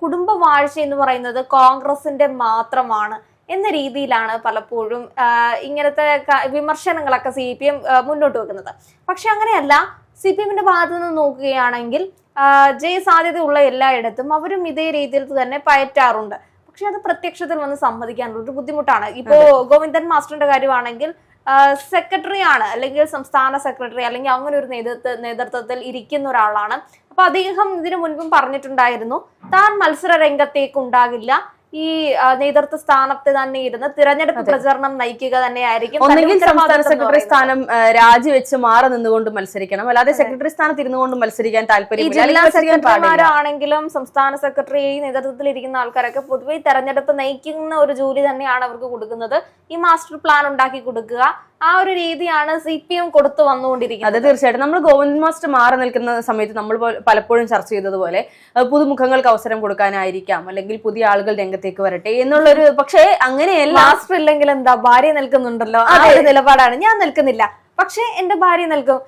കുടുംബവാഴ്ച എന്ന് പറയുന്നത് കോൺഗ്രസിന്റെ മാത്രമാണ് എന്ന രീതിയിലാണ് പലപ്പോഴും ഇങ്ങനത്തെ വിമർശനങ്ങളൊക്കെ CPM മുന്നോട്ട് വെക്കുന്നത്. പക്ഷെ അങ്ങനെയല്ല. CPMന്റെ ഭാഗത്തു നിന്ന് നോക്കുകയാണെങ്കിൽ ജയസാധ്യതയുള്ള എല്ലായിടത്തും അവരും ഇതേ രീതിയിൽ തന്നെ പയറ്റാറുണ്ട്. പക്ഷെ അത് പ്രത്യക്ഷത്തിൽ വന്ന് സമ്മതിക്കാനുള്ള ഒരു ബുദ്ധിമുട്ടാണ്. ഇപ്പോ ഗോവിന്ദൻ മാസ്റ്ററിന്റെ കാര്യമാണെങ്കിൽ സെക്രട്ടറി ആണ്, അല്ലെങ്കിൽ സംസ്ഥാന സെക്രട്ടറി, അല്ലെങ്കിൽ അങ്ങനെ ഒരു നേതൃത്വത്തിൽ ഇരിക്കുന്ന ഒരാളാണ്. അപ്പൊ അദ്ദേഹം ഇതിനു മുൻപും പറഞ്ഞിട്ടുണ്ടായിരുന്നു താൻ മത്സര രംഗത്തേക്ക് ഉണ്ടാകില്ല, ഈ നേതൃത്വ സ്ഥാനത്ത് തന്നെ ഇരുന്ന് തിരഞ്ഞെടുപ്പ് പ്രചരണം നയിക്കുക തന്നെയായിരിക്കും. ഒന്നെങ്കിൽ സംസ്ഥാന സെക്രട്ടറി സ്ഥാനം രാജിവെച്ച് മാറി നിന്നുകൊണ്ട് മത്സരിക്കണം, അല്ലാതെ സെക്രട്ടറി സ്ഥാനത്ത് ഇരുന്നുകൊണ്ട് മത്സരിക്കാൻ താല്പര്യം. ജില്ലാ സെക്രട്ടറിമാരാണെങ്കിലും സംസ്ഥാന സെക്രട്ടറി നേതൃത്വത്തിൽ ഇരിക്കുന്ന ആൾക്കാരൊക്കെ പൊതുവെ തെരഞ്ഞെടുപ്പ് നയിക്കുന്ന ഒരു ജോലി തന്നെയാണ് അവർക്ക് കൊടുക്കുന്നത്. ഈ മാസ്റ്റർ പ്ലാൻ ഉണ്ടാക്കി കൊടുക്കുക, ആ ഒരു രീതിയാണ് CPM കൊടുത്തു വന്നുകൊണ്ടിരിക്കുന്നത്. അത് തീർച്ചയായിട്ടും നമ്മൾ ഗോവിന്ദൻ മാസ്റ്റർ മാറി നിൽക്കുന്ന സമയത്ത് നമ്മൾ പലപ്പോഴും ചർച്ച ചെയ്തതുപോലെ പുതുമുഖങ്ങൾക്ക് അവസരം കൊടുക്കാനായിരിക്കാം, അല്ലെങ്കിൽ പുതിയ ആളുകൾ രംഗത്തേക്ക് വരട്ടെ എന്നുള്ളൊരു. പക്ഷേ അങ്ങനെയല്ല. മാസ്റ്റർ ഇല്ലെങ്കിൽ എന്താ, ഭാര്യ നിൽക്കുന്നുണ്ടല്ലോ, ആ ഒരു നിലപാടാണ്. ഞാൻ നിൽക്കുന്നില്ല, പക്ഷെ എന്റെ ഭാര്യ നിൽക്കും.